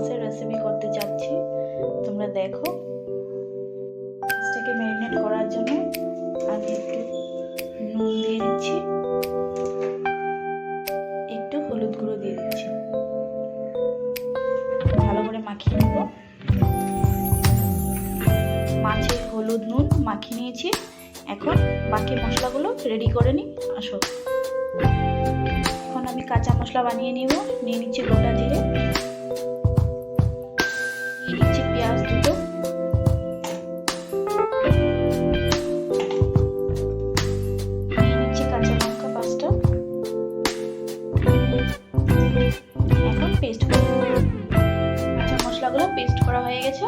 মাছের রেসিপি করতে যাচ্ছি, তোমরা দেখো। মাছটাকে ম্যারিনেট করার জন্য আমি একটু নুন দিয়ে দিচ্ছি, একটু হলুদ গুঁড়ো দিয়ে দিচ্ছি, ভালো করে মাখিয়ে নেব। মাছে হলুদ নুন মাখিয়ে নিয়েছি, এখন বাকি মশলাগুলো রেডি করে নিই। আসো, এখন আমি কাঁচা মশলা বানিয়ে নিব। নিয়ে নিচ্ছি গোটা জিরে, নিয়ে নিচ্ছি পেঁয়াজ দুটো, নিয়ে নিচ্ছি কাঁচা লঙ্কা 5টা। এখন পেস্ট করে কাঁচা মশলাগুলো পেস্ট করা হয়ে গেছে।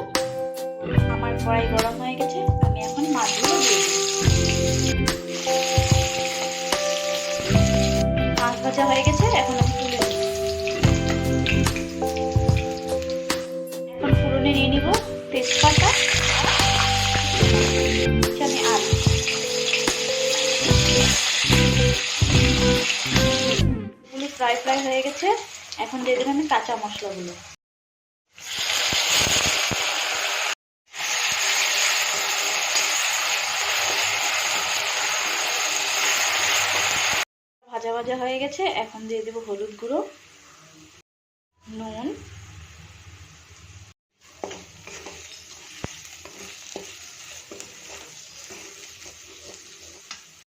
আমার কড়াই গরম হয়ে গেছে, আমি এখন মাছগুলো দিয়ে দিই। মাছ ভাজা হয়ে গেছে, এখন আমি তুলে দিই। এখন ফোড়নে নিয়ে নিব তেজপাতা, আমি আলু, এগুলো ফ্রাই হয়ে গেছে। এখন দিয়ে দেবো আমি কাঁচা মশলাগুলো। ভাজা ভাজা হয়ে গেছে, এখন দিয়ে দেবো হলুদ গুঁড়ো, নুন,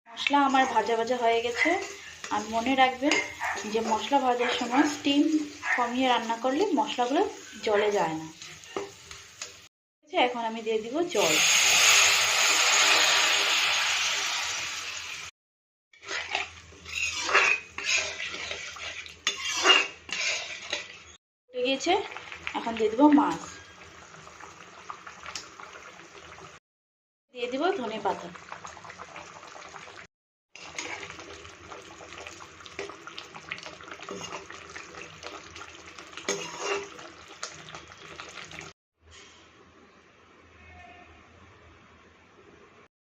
মশলা আমার ভাজা ভাজা হয়ে গেছে। আর মনে রাখবেন যে মশলা ভাজার সময় স্টিম কমিয়ে রান্না করলে মশলাগুলো জলে যায় না। এখন আমি দিয়ে দিব জল। গিয়েছে, এখন দিয়ে দেবো মাছ, দিয়ে দিব ধনে পাতা,